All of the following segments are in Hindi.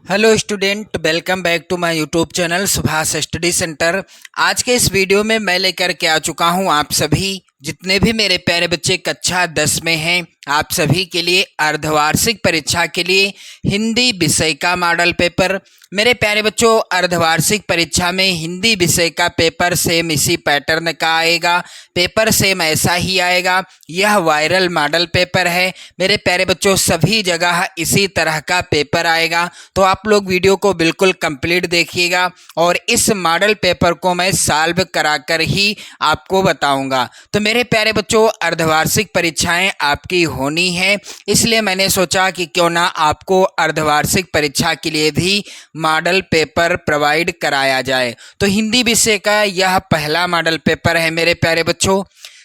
Hello student, welcome back to my YouTube channel Subhash study centre. आज के इस वीडियो में मैं लेकर के आ चुका हूं आप सभी जितने भी मेरे प्यारे बच्चे कक्षा 10 में हैं, आप सभी के लिए अर्धवार्षिक परीक्षा के लिए हिंदी विषय का मॉडल पेपर। मेरे प्यारे बच्चों, अर्धवार्षिक परीक्षा में हिंदी विषय का पेपर सेम इसी पैटर्न का आएगा, पेपर सेम ऐसा ही आएगा। यह वायरल मॉडल पेपर है मेरे प्यारे बच्चों, सभी जगह इसी तरह का पेपर आएगा। तो आप लोग वीडियो को बिल्कुल कंप्लीट देखिएगा और इस मॉडल पेपर को मैं सॉल्व कराकर ही आपको बताऊंगा। तो मेरे प्यारे बच्चों, अर्धवार्षिक परीक्षाएं आपकी होनी है, इसलिए मैंने सोचा कि क्यों ना आपको अर्धवार्षिक परीक्षा के लिए भी मॉडल पेपर प्रोवाइड कराया जाए। तो हिंदी विषय का यह पहला मॉडल पेपर है मेरे प्यारे बच्चों।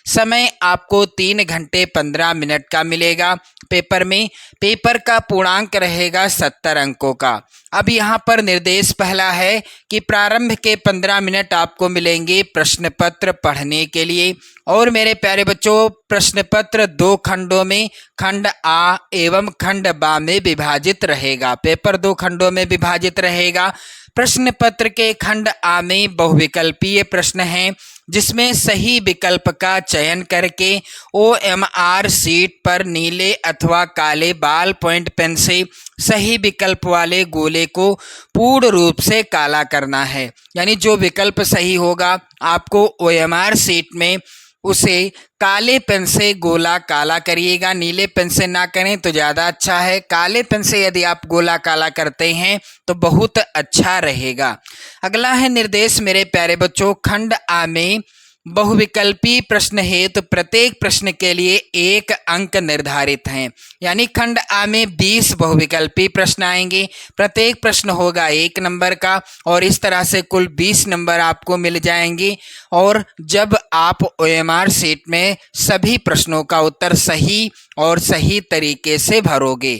समय आपको 3 घंटे 15 मिनट का मिलेगा। पेपर में पेपर का पूर्णांक रहेगा 70 अंकों का। अब यहाँ पर निर्देश पहला है कि प्रारंभ के 15 मिनट आपको मिलेंगे प्रश्न पत्र पढ़ने के लिए। और मेरे प्यारे बच्चों, प्रश्न पत्र 2 खंडों में, खंड आ एवं खंड बा में विभाजित रहेगा। पेपर 2 खंडों में विभाजित रहेगा। प्रश्न पत्र के खंड आ में बहुविकल्पीय प्रश्न हैं, जिसमें सही विकल्प का चयन करके OMR शीट पर नीले अथवा काले बॉल पॉइंट पेन से सही विकल्प वाले गोले को पूर्ण रूप से काला करना है। यानी जो विकल्प सही होगा आपको OMR शीट में उसे काले पेन से गोला काला करिएगा, नीले पेन से ना करें तो ज़्यादा अच्छा है। काले पेन से यदि आप गोला काला करते हैं तो बहुत अच्छा रहेगा। अगला है निर्देश मेरे प्यारे बच्चों, खंड आ में बहुविकल्पी प्रश्न है तो प्रत्येक प्रश्न के लिए 1 अंक निर्धारित हैं। यानी खंड आ में 20 बहुविकल्पी प्रश्न आएंगे, प्रत्येक प्रश्न होगा 1 नंबर का और इस तरह से कुल 20 नंबर आपको मिल जाएंगे। और जब आप OMR शीट में सभी प्रश्नों का उत्तर सही और सही तरीके से भरोगे।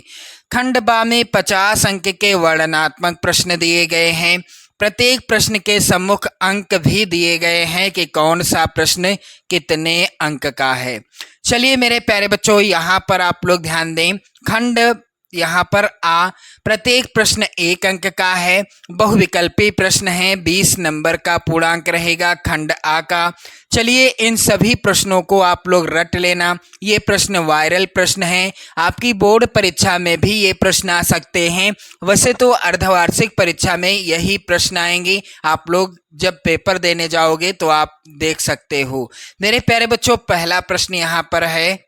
खंड बा में 50 अंक के वर्णनात्मक प्रश्न दिए गए हैं। प्रत्येक प्रश्न के सम्मुख अंक भी दिए गए हैं कि कौन सा प्रश्न कितने अंक का है। चलिए मेरे प्यारे बच्चों, यहाँ पर आप लोग ध्यान दें। खंड यहाँ पर आ, प्रत्येक प्रश्न 1 अंक का है। बहुविकल्पी प्रश्न है, 20 नंबर का पूर्णांक रहेगा खंड आ का। चलिए इन सभी प्रश्नों को आप लोग रट लेना। ये प्रश्न वायरल प्रश्न हैं, आपकी बोर्ड परीक्षा में भी ये प्रश्न आ सकते हैं। वैसे तो अर्धवार्षिक परीक्षा में यही प्रश्न आएंगे, आप लोग जब पेपर देने जाओगे तो आप देख सकते हो। मेरे प्यारे बच्चों, पहला प्रश्न यहाँ पर है,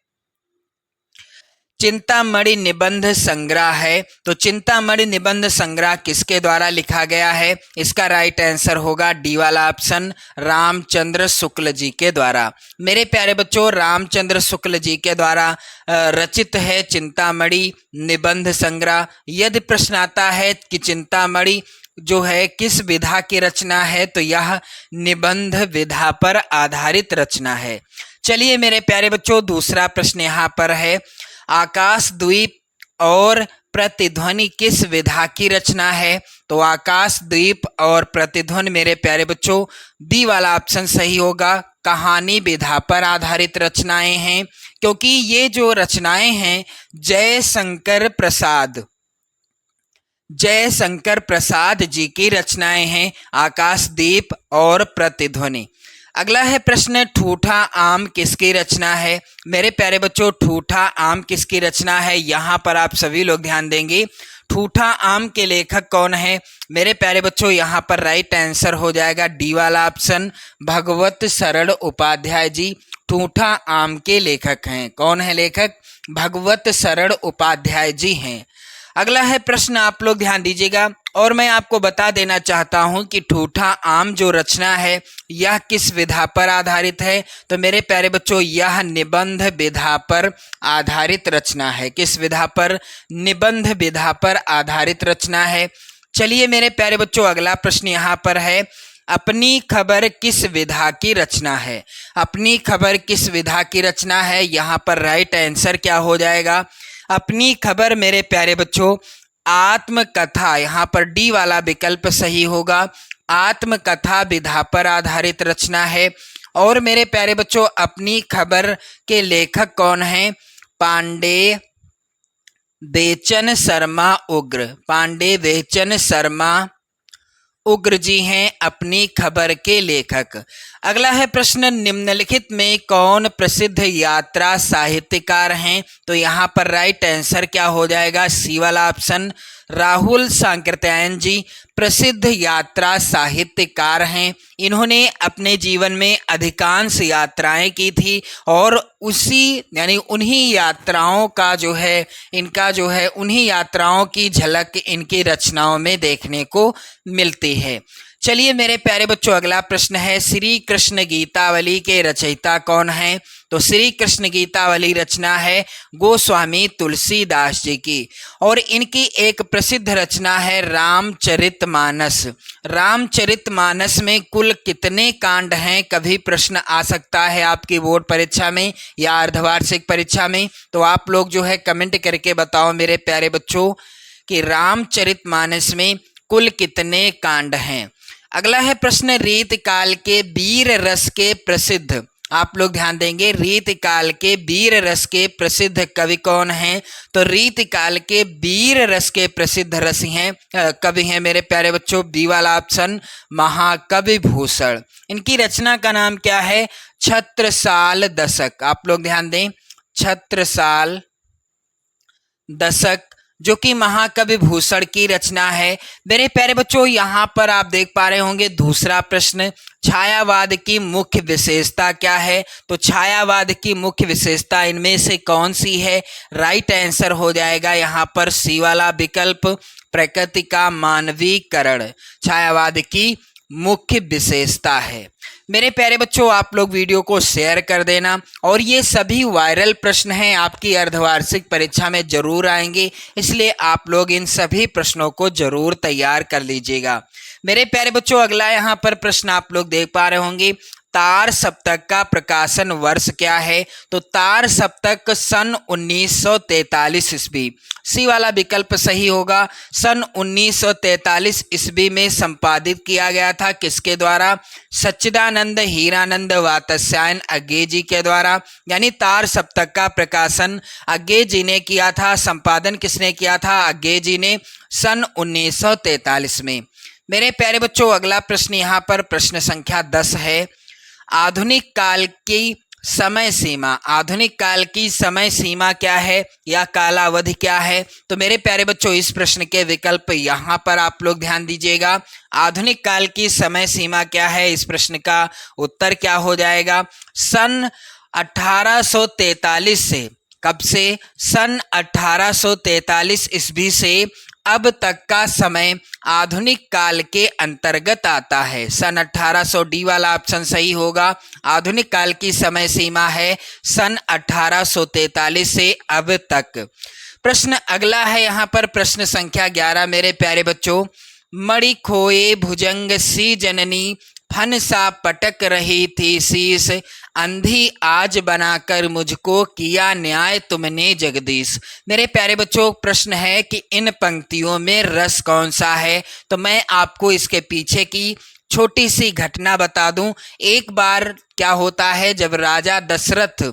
चिंतामणि निबंध संग्रह है। तो चिंतामणि निबंध संग्रह किसके द्वारा लिखा गया है? इसका राइट आंसर होगा डी वाला ऑप्शन, रामचंद्र शुक्ल जी के द्वारा। मेरे प्यारे बच्चों, रामचंद्र शुक्ल जी के द्वारा रचित है चिंतामणि निबंध संग्रह। यदि प्रश्न आता है कि चिंतामणि जो है किस विधा की रचना है, तो यह निबंध विधा पर आधारित रचना है। चलिए मेरे प्यारे बच्चों, दूसरा प्रश्न यहाँ पर है, आकाशद्वीप और प्रतिध्वनि किस विधा की रचना है? तो आकाशद्वीप और प्रतिध्वनि मेरे प्यारे बच्चों बी वाला ऑप्शन सही होगा, कहानी विधा पर आधारित रचनाएं हैं। क्योंकि ये जो रचनाएं हैं जयशंकर प्रसाद जी की रचनाएं हैं, आकाशदीप और प्रतिध्वनि। अगला है प्रश्न, ठूठा आम किसकी रचना है? मेरे प्यारे बच्चों, ठूठा आम किसकी रचना है? यहाँ पर आप सभी लोग ध्यान देंगे। ठूठा आम के लेखक कौन है? मेरे प्यारे बच्चों, यहाँ पर राइट आंसर हो जाएगा डी वाला ऑप्शन, भगवत शरण उपाध्याय जी ठूठा आम के लेखक हैं। कौन है लेखक? भगवत शरण उपाध्याय जी हैं। अगला है प्रश्न, आप लोग ध्यान दीजिएगा और मैं आपको बता देना चाहता हूं कि ठूठा आम जो रचना है यह किस विधा पर आधारित है? तो मेरे प्यारे बच्चों, यह निबंध विधा पर आधारित रचना है। किस विधा पर? निबंध विधा पर आधारित रचना है। चलिए मेरे प्यारे बच्चों, अगला प्रश्न यहाँ पर है, अपनी खबर किस विधा की रचना है? अपनी खबर किस विधा की रचना है? यहाँ पर राइट आंसर क्या हो जाएगा? अपनी खबर मेरे प्यारे बच्चों आत्मकथा, यहाँ पर डी वाला विकल्प सही होगा, आत्मकथा विधा पर आधारित रचना है। और मेरे प्यारे बच्चों, अपनी खबर के लेखक कौन हैं? पांडे बेचन शर्मा उग्र, पांडे बेचन शर्मा उग्र जी हैं अपनी खबर के लेखक। अगला है प्रश्न, निम्नलिखित में कौन प्रसिद्ध यात्रा साहित्यकार हैं? तो यहाँ पर राइट आंसर क्या हो जाएगा? सी वाला ऑप्शन, राहुल सांकृत्यायन जी प्रसिद्ध यात्रा साहित्यकार हैं। इन्होंने अपने जीवन में अधिकांश यात्राएं की थी और उसी यानी उन्हीं यात्राओं का जो है इनका जो है उन्हीं यात्राओं की झलक इनकी रचनाओं में देखने को मिलती है। चलिए मेरे प्यारे बच्चों, अगला प्रश्न है, श्री कृष्ण गीतावली के रचयिता कौन हैं? तो श्री कृष्ण गीतावली रचना है गोस्वामी तुलसीदास जी की और इनकी एक प्रसिद्ध रचना है रामचरितमानस। रामचरितमानस में कुल कितने कांड हैं? कभी प्रश्न आ सकता है आपकी बोर्ड परीक्षा में या अर्धवार्षिक परीक्षा में, तो आप लोग जो है कमेंट करके बताओ मेरे प्यारे बच्चों कि रामचरितमानस में कुल कितने कांड हैं। अगला है प्रश्न, रीतकाल के वीर रस के प्रसिद्ध, आप लोग ध्यान देंगे, रीतकाल के वीर रस के प्रसिद्ध कवि कौन हैं? तो रीतकाल के वीर रस के प्रसिद्ध रसी हैं कवि हैं मेरे प्यारे बच्चों, बी वाला ऑप्शन, महाकवि भूषण। इनकी रचना का नाम क्या है? छत्रसाल दशक। आप लोग ध्यान दें, छत्रसाल दशक, जो कि महाकवि भूषण की रचना है। मेरे प्यारे बच्चों, यहाँ पर आप देख पा रहे होंगे दूसरा प्रश्न, छायावाद की मुख्य विशेषता क्या है? तो छायावाद की मुख्य विशेषता इनमें से कौन सी है? राइट आंसर हो जाएगा यहाँ पर सी वाला विकल्प, प्रकृति का मानवीकरण छायावाद की मुख्य विशेषता है। मेरे प्यारे बच्चों, आप लोग वीडियो को शेयर कर देना और ये सभी वायरल प्रश्न हैं, आपकी अर्धवार्षिक परीक्षा में जरूर आएंगे, इसलिए आप लोग इन सभी प्रश्नों को जरूर तैयार कर लीजिएगा। मेरे प्यारे बच्चों, अगला यहाँ पर प्रश्न आप लोग देख पा रहे होंगे, तार सप्तक का प्रकाशन वर्ष क्या है? तो तार सप्तक सन 1943 ईस्वी, सी वाला विकल्प सही होगा। सन 1943 ईस्वी में संपादित किया गया था, किसके द्वारा? सच्चिदानंद हीरानंद वात्स्यायन अज्ञे जी के द्वारा। यानी तार सप्तक का प्रकाशन अज्ञे जी ने किया था, संपादन किसने किया था? अज्ञे जी ने, सन 1943 में। मेरे प्यारे बच्चों, अगला प्रश्न यहाँ पर प्रश्न संख्या 10 है, आधुनिक काल की समय सीमा, आधुनिक काल की समय सीमा क्या है या कालावधि क्या है? तो मेरे प्यारे बच्चों, इस प्रश्न के विकल्प यहाँ पर आप लोग ध्यान दीजिएगा। आधुनिक काल की समय सीमा क्या है? इस प्रश्न का उत्तर क्या हो जाएगा? सन 1843 से, कब से? सन 1843 ईस्वी से अब तक का समय आधुनिक काल के अंतर्गत आता है। सन 1800, डी वाला ऑप्शन सही होगा। आधुनिक काल की समय सीमा है सन 1843 से अब तक। प्रश्न अगला है यहाँ पर प्रश्न संख्या 11 मेरे प्यारे बच्चों, मणि खोए भुजंग सी जननी फन सा पटक रही थी शीस, अंधी आज बनाकर मुझको किया न्याय तुमने जगदीश। मेरे प्यारे बच्चों, प्रश्न है कि इन पंक्तियों में रस कौन सा है? तो मैं आपको इसके पीछे की छोटी सी घटना बता दूं। एक बार क्या होता है, जब राजा दशरथ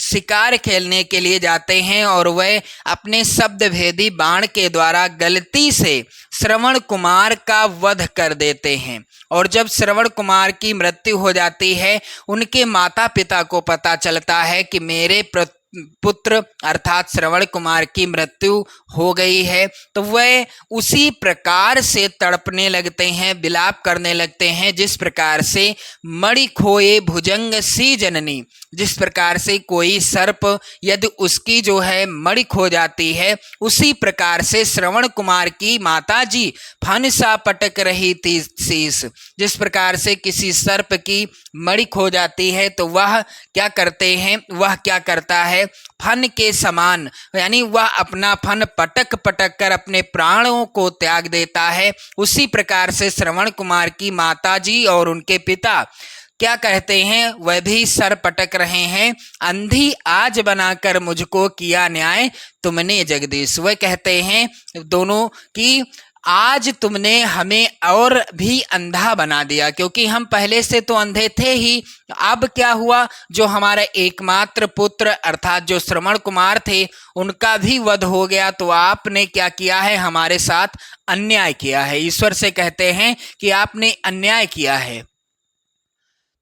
शिकार खेलने के लिए जाते हैं और वह अपने शब्द भेदी बाण के द्वारा गलती से श्रवण कुमार का वध कर देते हैं और जब श्रवण कुमार की मृत्यु हो जाती है, उनके माता पिता को पता चलता है कि मेरे पुत्र अर्थात श्रवण कुमार की मृत्यु हो गई है, तो वह उसी प्रकार से तड़पने लगते हैं, विलाप करने लगते हैं जिस प्रकार से मणि खोए भुजंग सी जननी, जिस प्रकार से कोई सर्प यदि उसकी जो है मणि खो जाती है, उसी प्रकार से श्रवण कुमार की माताजी फन सा पटक रही थी शीस, जिस प्रकार से किसी सर्प की मणि खो जाती है तो वह क्या करते हैं, वह क्या करता है, फन के समान, यानी वह अपना फन पटक पटक कर अपने प्राणों को त्याग देता है। उसी प्रकार से श्रवण कुमार की माताजी और उनके पिता क्या कहते हैं, वह भी सर पटक रहे हैं, अंधी आज बनाकर मुझको किया न्याय तुमने जगदीश। वह कहते हैं दोनों कि आज तुमने हमें और भी अंधा बना दिया, क्योंकि हम पहले से तो अंधे थे ही। अब क्या हुआ, जो हमारा एकमात्र पुत्र अर्थात जो श्रवण कुमार थे उनका भी वध हो गया। तो आपने क्या किया है, हमारे साथ अन्याय किया है। ईश्वर से कहते हैं कि आपने अन्याय किया है।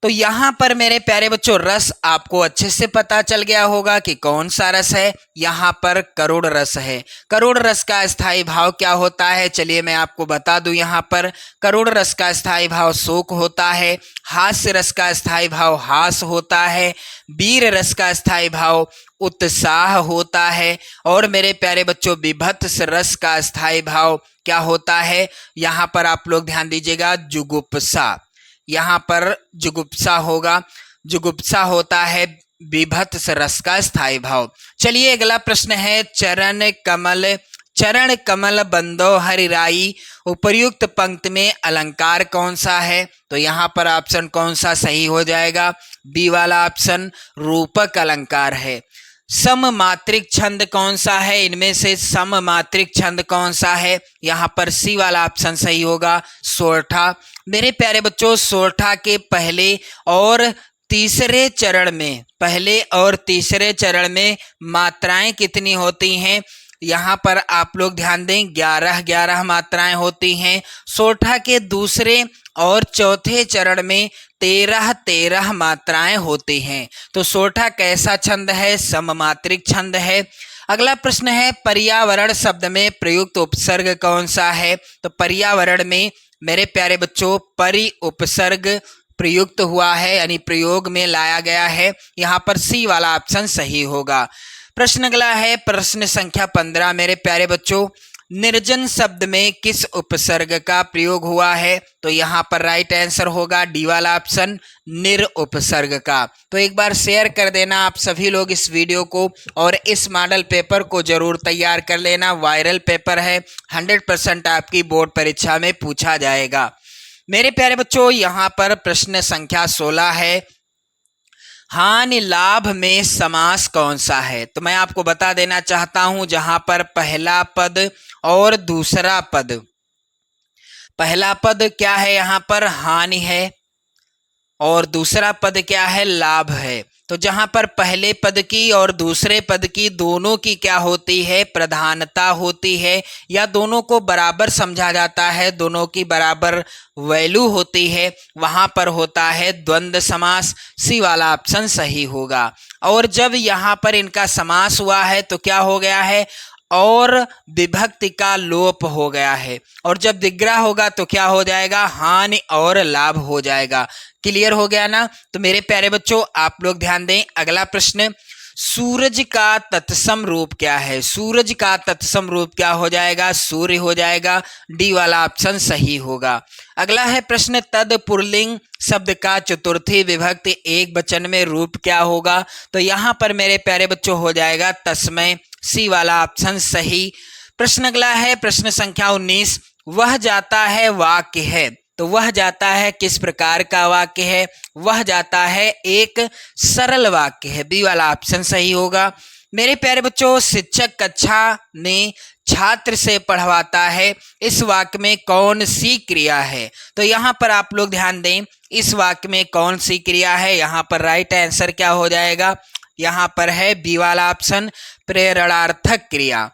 तो यहाँ पर मेरे प्यारे बच्चों रस आपको अच्छे से पता चल गया होगा कि कौन सा रस है। यहाँ पर करुण रस है। करुण रस का स्थायी भाव क्या होता है, चलिए मैं आपको बता दूं। यहाँ पर करुण रस का स्थायी भाव शोक होता है, हास्य रस का स्थायी भाव हास होता है, वीर रस का स्थायी भाव उत्साह होता है, और मेरे प्यारे बच्चों विभत्स रस का स्थायी भाव क्या होता है, यहाँ पर आप लोग ध्यान दीजिएगा, जुगुप्सा। यहाँ पर जुगुप्सा होगा, जुगुप्सा होता है विभत्स रस का स्थायी भाव। चलिए अगला प्रश्न है, चरण कमल बंदो हरिराई, उपर्युक्त पंक्ति में अलंकार कौन सा है। तो यहाँ पर ऑप्शन कौन सा सही हो जाएगा, बी वाला ऑप्शन रूपक अलंकार है। सममात्रिक छंद कौन सा है, इनमें से सममात्रिक छंद कौन सा है, यहाँ पर सी वाला ऑप्शन सही होगा, सोरठा। मेरे प्यारे बच्चों सोरठा के पहले और तीसरे चरण में मात्राएं कितनी होती हैं, यहाँ पर आप लोग ध्यान दें, 11 मात्राएं होती हैं। सोरठा के दूसरे और चौथे चरण में 13 मात्राएं होती हैं। तो सोरठा कैसा छंद है, सममात्रिक छंद है। अगला प्रश्न है, पर्यावरण शब्द में प्रयुक्त उपसर्ग कौन सा है। तो पर्यावरण में मेरे प्यारे बच्चों परि उपसर्ग प्रयुक्त हुआ है, यानी प्रयोग में लाया गया है। यहाँ पर सी वाला ऑप्शन सही होगा। प्रश्न अगला है, प्रश्न संख्या 15 मेरे प्यारे बच्चों, निर्जन शब्द में किस उपसर्ग का प्रयोग हुआ है। तो यहाँ पर राइट आंसर होगा डी वाला ऑप्शन, निर उपसर्ग का। तो एक बार शेयर कर देना आप सभी लोग इस वीडियो को, और इस मॉडल पेपर को जरूर तैयार कर लेना। वायरल पेपर है, 100% आपकी बोर्ड परीक्षा में पूछा जाएगा। मेरे प्यारे बच्चों यहाँ पर प्रश्न संख्या 16 है, हानि लाभ में समास कौन सा है। तो मैं आपको बता देना चाहता हूं, जहां पर पहला पद और दूसरा पद, पहला पद क्या है, यहाँ पर हानि है, और दूसरा पद क्या है, लाभ है। तो जहां पर पहले पद की और दूसरे पद की दोनों की क्या होती है, प्रधानता होती है, या दोनों को बराबर समझा जाता है, दोनों की बराबर वैल्यू होती है, वहां पर होता है द्वंद्व समास। सी वाला ऑप्शन सही होगा। और जब यहाँ पर इनका समास हुआ है तो क्या हो गया है, और विभक्ति का लोप हो गया है, और जब विग्रह होगा तो क्या हो जाएगा, हानि और लाभ हो जाएगा। क्लियर हो गया ना। तो मेरे प्यारे बच्चों आप लोग ध्यान दें। अगला प्रश्न, सूरज का तत्सम रूप क्या है। सूरज का तत्सम रूप क्या हो जाएगा, सूर्य हो जाएगा। डी वाला ऑप्शन सही होगा। अगला है प्रश्न, तद पुल्लिंग शब्द का चतुर्थी विभक्ति एक वचन में रूप क्या होगा। तो यहाँ पर मेरे प्यारे बच्चों हो जाएगा तस्मै। सी वाला ऑप्शन सही। प्रश्न अगला है प्रश्न संख्या 19, वह जाता है वाक्य है। तो वह जाता है किस प्रकार का वाक्य है, वह जाता है एक सरल वाक्य है। बी वाला ऑप्शन सही होगा। मेरे प्यारे बच्चों, शिक्षक कक्षा में छात्र से पढ़वाता है, इस वाक्य में कौन सी क्रिया है। तो यहाँ पर आप लोग ध्यान दें, इस वाक्य में कौन सी क्रिया है। यहाँ पर राइट आंसर क्या हो जाएगा, यहाँ पर है बी वाला ऑप्शन, प्रेरणार्थक क्रिया।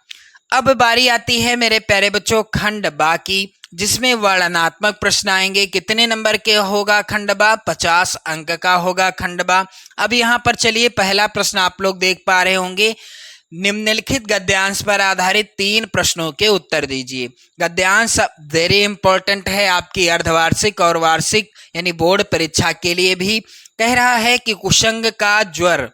अब बारी आती है मेरे प्यारे बच्चों खंड बा की, जिसमें वर्णनात्मक प्रश्न आएंगे। कितने नंबर के होगा खंड बा, 50 अंक का होगा खंड बा। अब यहाँ पर चलिए पहला प्रश्न आप लोग देख पा रहे होंगे, निम्नलिखित गद्यांश पर आधारित 3 प्रश्नों के उत्तर दीजिए। गद्यांश वेरी इंपॉर्टेंट है आपकी अर्धवार्षिक और वार्षिक यानी बोर्ड परीक्षा के लिए भी। कह रहा है कि कुशंग का ज्वर,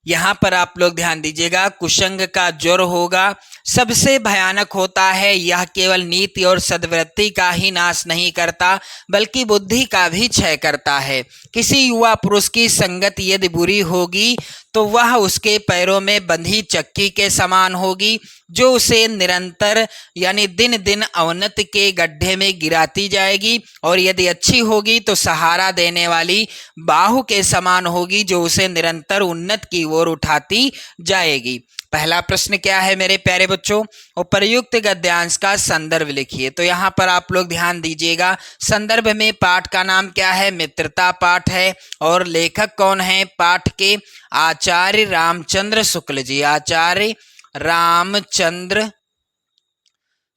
यहाँ पर आप लोग ध्यान दीजिएगा, कुशंग का ज्वर होगा, सबसे भयानक होता है। यह केवल नीति और सद्वृत्ति का ही नाश नहीं करता बल्कि बुद्धि का भी क्षय करता है। किसी युवा पुरुष की संगत यदि बुरी होगी तो वह उसके पैरों में बंधी चक्की के समान होगी, जो उसे निरंतर यानी दिन दिन अवनति के गड्ढे में गिराती जाएगी, और यदि अच्छी होगी तो सहारा देने वाली बाहु के समान होगी, जो उसे निरंतर उन्नत की ओर उठाती जाएगी। पहला प्रश्न क्या है मेरे प्यारे बच्चों, उपर्युक्त गद्यांश का संदर्भ लिखिए। तो यहाँ पर आप लोग ध्यान दीजिएगा, संदर्भ में पाठ का नाम क्या है, मित्रता पाठ है। और लेखक कौन है पाठ के, आचार्य रामचंद्र शुक्ल जी, आचार्य रामचंद्र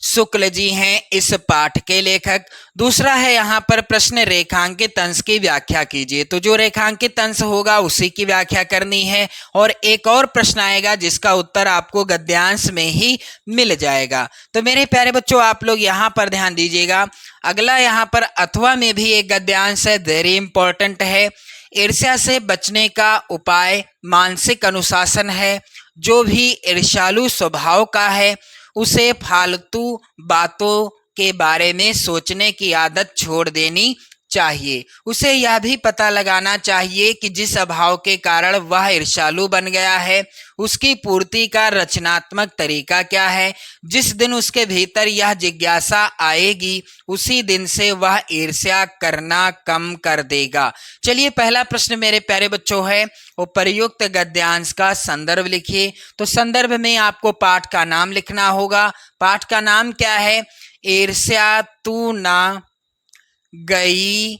शुक्ल जी हैं इस पाठ के लेखक। दूसरा है यहाँ पर प्रश्न, रेखांकित अंश की व्याख्या कीजिए। तो जो रेखांकित अंश होगा उसी की व्याख्या करनी है। और एक और प्रश्न आएगा जिसका उत्तर आपको गद्यांश में ही मिल जाएगा। तो मेरे प्यारे बच्चों आप लोग यहाँ पर ध्यान दीजिएगा, अगला यहाँ पर अथवा में भी एक गद्यांश है, वेरी इंपॉर्टेंट है। ईर्ष्या से बचने का उपाय मानसिक अनुशासन है। जो भी ईर्ष्यालु स्वभाव का है उसे फालतू बातों के बारे में सोचने की आदत छोड़ देनी चाहिए। उसे यह भी पता लगाना चाहिए कि जिस अभाव के कारण वह ईर्ष्यालु बन गया है उसकी पूर्ति का रचनात्मक तरीका क्या है। जिस दिन उसके भीतर यह जिज्ञासा आएगी उसी दिन से वह ईर्ष्या करना कम कर देगा। चलिए पहला प्रश्न मेरे प्यारे बच्चों है, उपर्युक्त गद्यांश का संदर्भ लिखिए। तो संदर्भ में आपको पाठ का नाम लिखना होगा। पाठ का नाम क्या है, ईर्ष्या तू ना गई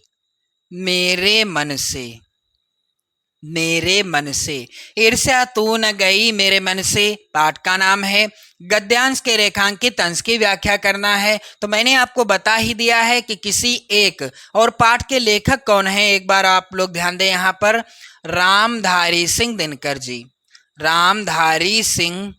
मेरे मन से, मेरे मन से, ईर्ष्या तू न गई मेरे मन से पाठ का नाम है। गद्यांश के रेखांकित अंश की व्याख्या करना है। तो मैंने आपको बता ही दिया है कि किसी एक, और पाठ के लेखक कौन है एक बार आप लोग ध्यान दें, यहाँ पर रामधारी सिंह दिनकर जी, रामधारी सिंह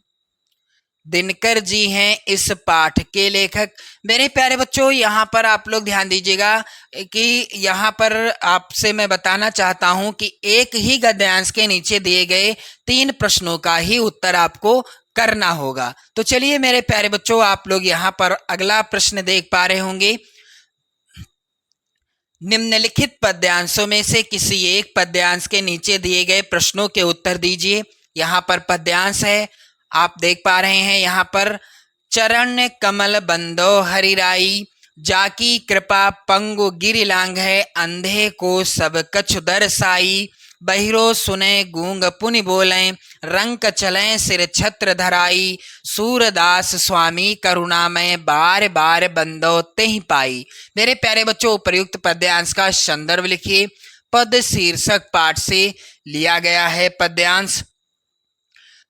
दिनकर जी हैं इस पाठ के लेखक। मेरे प्यारे बच्चों यहाँ पर आप लोग ध्यान दीजिएगा कि यहाँ पर आपसे मैं बताना चाहता हूँ कि एक ही गद्यांश के नीचे दिए गए 3 प्रश्नों का ही उत्तर आपको करना होगा। तो चलिए मेरे प्यारे बच्चों आप लोग यहाँ पर अगला प्रश्न देख पा रहे होंगे, निम्नलिखित पद्यांशों में से किसी एक पद्यांश के नीचे दिए गए प्रश्नों के उत्तर दीजिए। यहाँ पर पद्यांश है, आप देख पा रहे हैं यहाँ पर, चरण कमल बंदो हरिराई, जाकी कृपा पंगु गिरि लांघ है, अंधे को सब कछु दरसाई, बहिरो सुने गूंग पुनि बोलें, रंक चलें सिर छत्र धराई, सूरदास स्वामी करुणामय, बार बार बंदो तेहि पाई। मेरे प्यारे बच्चों उपर्युक्त पद्यांश का संदर्भ लिखिए। पद शीर्षक पाठ से लिया गया है पद्यांश।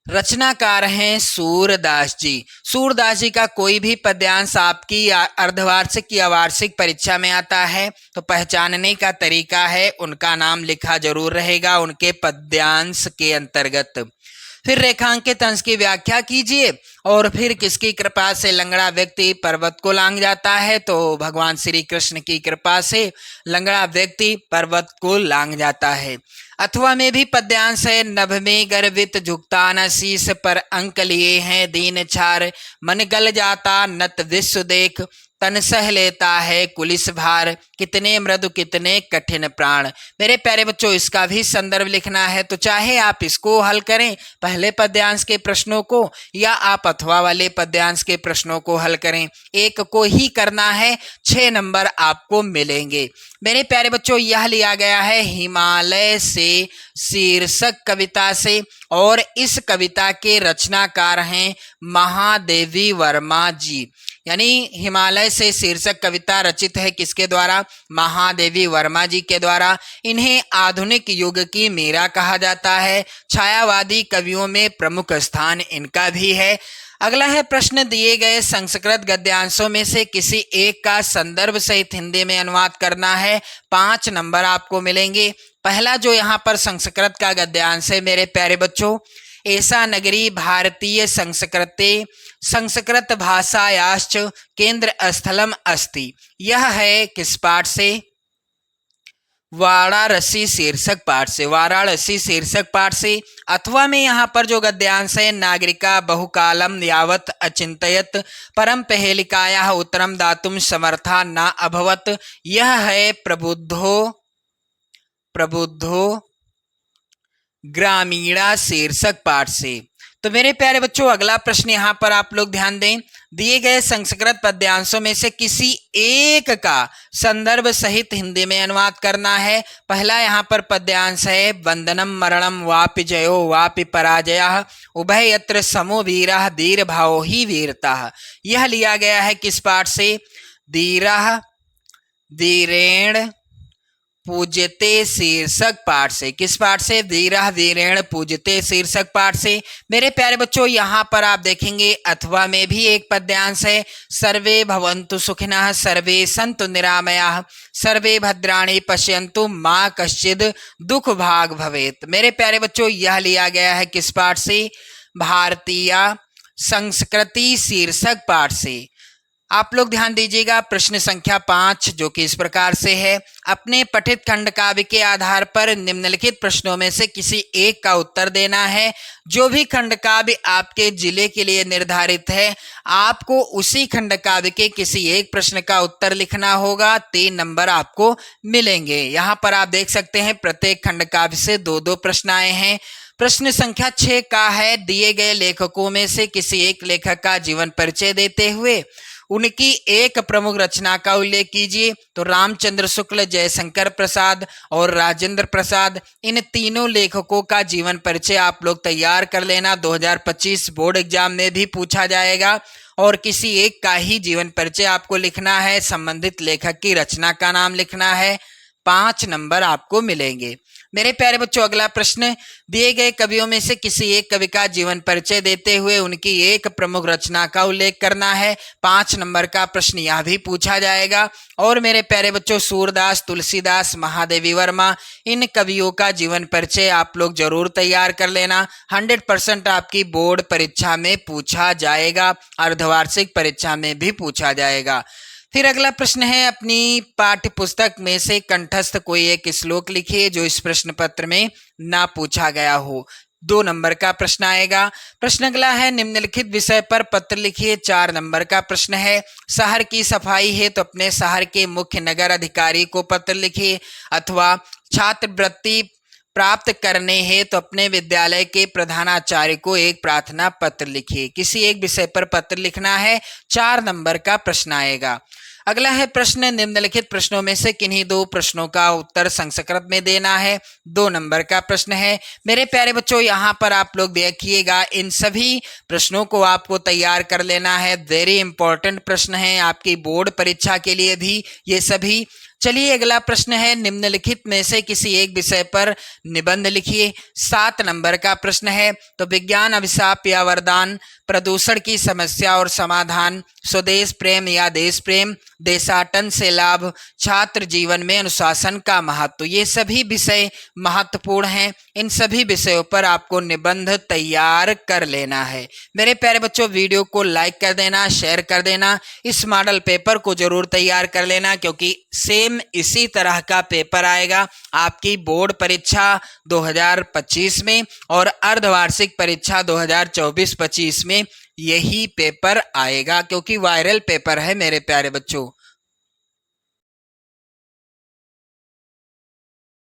रचनाकार हैं सूरदास जी। सूरदास जी का कोई भी पद्यांश आपकी अर्धवार्षिक या वार्षिक परीक्षा में आता है तो पहचानने का तरीका है, उनका नाम लिखा जरूर रहेगा उनके पद्यांश के अंतर्गत। फिर रेखांकित अंश की व्याख्या कीजिए। और फिर किसकी कृपा से लंगड़ा व्यक्ति पर्वत को लांघ जाता है, तो भगवान श्री कृष्ण की कृपा से लंगड़ा व्यक्ति पर्वत को लांघ जाता है। अथवा में भी पद्यांश है, नभ में गर्वित झुकता न शीश पर, अंक लिए हैं दीन छार, मन गल जाता नत विश्व देख, तन सह लेता है कुलिस भार, कितने मृदु कितने कठिन प्राण। मेरे प्यारे बच्चों इसका भी संदर्भ लिखना है। तो चाहे आप इसको हल करें पहले पद्यांश के प्रश्नों को, या आप अथवा वाले पद्यांश के प्रश्नों को हल करें, एक को ही करना है, 6 नंबर आपको मिलेंगे। मेरे प्यारे बच्चों यह लिया गया है हिमालय से शीर्षक कविता से, और इस कविता के रचनाकार हैं महादेवी वर्मा जी। यानी हिमालय से शीर्षक कविता रचित है किसके द्वारा, महादेवी वर्मा जी के द्वारा। इन्हें आधुनिक युग की मीरा कहा जाता है। छायावादी कवियों में प्रमुख स्थान इनका भी है। अगला है प्रश्न, दिए गए संस्कृत गद्यांशों में से किसी एक का संदर्भ सहित हिंदी में अनुवाद करना है। 5 नंबर आपको मिलेंगे। पहला जो यहाँ पर संस्कृत का गद्यांश है मेरे प्यारे बच्चों, ऐसा नगरी भारतीय संस्कृते संस्कृत भाषायाश्च केंद्र स्थलम अस्ति। यह है किस पाठ से, वाराणसी शीर्षक पाठ से, वाराणसी शीर्षक पाठ से। अथवा में यहाँ पर जो गद्यांश है, नागरिका बहुकालम यावत अचिंतयत परम पहेलिकायाः उत्तरम दातुम समर्था न अभवत। यह है प्रबुद्धो ग्रामीणा शीर्षक पाठ से। तो मेरे प्यारे बच्चों अगला प्रश्न यहाँ पर आप लोग ध्यान दें। दिए गए संस्कृत पद्यांशों में से किसी एक का संदर्भ सहित हिंदी में अनुवाद करना है। पहला यहाँ पर पद्यांश है, वंदनम मरणम वापि जयो वापि पराजयः उभय यत्र समो वीरः धीर भावो ही वीरता। यह लिया गया है किस पाठ से? धीरः धीरेण पूज्यते शीर्षक पाठ से। किस पाठ से? धीरः धीरेण पूज्यते शीर्षक पाठ से। मेरे प्यारे बच्चों यहाँ पर आप देखेंगे अथवा में भी एक पद्यांश है, सर्वे भवन्तु सुखिनः सर्वे सन्तु निरामयाः सर्वे भद्राणि पश्यन्तु मा कश्चिद दुख भाग भवेत्। मेरे प्यारे बच्चों यह लिया गया है किस पाठ से? भारतीय संस्कृति शीर्षक पाठ से। आप लोग ध्यान दीजिएगा। प्रश्न संख्या 5 जो कि इस प्रकार से है, अपने पठित खंड काव्य के आधार पर निम्नलिखित प्रश्नों में से किसी एक का उत्तर देना है। जो भी खंड काव्य आपके जिले के लिए निर्धारित है, आपको उसी खंड काव्य के किसी एक प्रश्न का उत्तर लिखना होगा। 3 नंबर आपको मिलेंगे। यहाँ पर आप देख सकते हैं प्रत्येक खंड काव्य से 2-2 प्रश्न आए हैं। प्रश्न संख्या 6 का है, दिए गए लेखकों में से किसी एक लेखक का जीवन परिचय देते हुए उनकी एक प्रमुख रचना का उल्लेख कीजिए। तो रामचंद्र शुक्ल, जयशंकर प्रसाद और राजेंद्र प्रसाद, इन तीनों लेखकों का जीवन परिचय आप लोग तैयार कर लेना। 2025 बोर्ड एग्जाम में भी पूछा जाएगा और किसी एक का ही जीवन परिचय आपको लिखना है। संबंधित लेखक की रचना का नाम लिखना है। 5 नंबर आपको मिलेंगे। मेरे प्यारे बच्चों अगला प्रश्न, दिए गए कवियों में से किसी एक कवि का जीवन परिचय देते हुए उनकी एक प्रमुख रचना का उल्लेख करना है। 5 नंबर का प्रश्न यह भी पूछा जाएगा। और मेरे प्यारे बच्चों सूरदास, तुलसीदास, महादेवी वर्मा, इन कवियों का जीवन परिचय आप लोग जरूर तैयार कर लेना। 100% आपकी बोर्ड परीक्षा में पूछा जाएगा, अर्धवार्षिक परीक्षा में भी पूछा जाएगा। फिर अगला प्रश्न है, अपनी पाठ्य पुस्तक में से कंठस्थ कोई एक श्लोक लिखिए जो इस प्रश्न पत्र में ना पूछा गया हो। 2 नंबर का प्रश्न आएगा। प्रश्न अगला है, निम्नलिखित विषय पर पत्र लिखिए। 4 नंबर का प्रश्न है, शहर की सफाई है तो अपने शहर के मुख्य नगर अधिकारी को पत्र लिखिए, अथवा छात्रवृत्ति प्राप्त करने हैं तो अपने विद्यालय के प्रधानाचार्य को एक प्रार्थना पत्र लिखिए। किसी एक विषय पर पत्र लिखना है। 4 नंबर का प्रश्न आएगा। अगला है प्रश्न, निम्नलिखित प्रश्नों में से किन्हीं 2 प्रश्नों का उत्तर संस्कृत में देना है। 2 नंबर का प्रश्न है। मेरे प्यारे बच्चों यहाँ पर आप लोग देखिएगा, इन सभी प्रश्नों को आपको तैयार कर लेना है। वेरी इंपॉर्टेंट प्रश्न है आपकी बोर्ड परीक्षा के लिए भी ये सभी। चलिए अगला प्रश्न है, निम्नलिखित में से किसी एक विषय पर निबंध लिखिए। 7 नंबर का प्रश्न है, तो विज्ञान अभिशाप या वरदान, प्रदूषण की समस्या और समाधान, स्वदेश प्रेम या देश प्रेम, देशाटन से लाभ, छात्र जीवन में अनुशासन का महत्व, ये सभी विषय महत्वपूर्ण हैं। इन सभी विषयों पर आपको निबंध तैयार कर लेना है। मेरे प्यारे बच्चों वीडियो को लाइक कर देना, शेयर कर देना। इस मॉडल पेपर को जरूर तैयार कर लेना क्योंकि सेम इसी तरह का पेपर आएगा आपकी बोर्ड परीक्षा 2025 में और अर्धवार्षिक परीक्षा 2024-25 में यही पेपर आएगा क्योंकि वायरल पेपर है मेरे प्यारे बच्चों।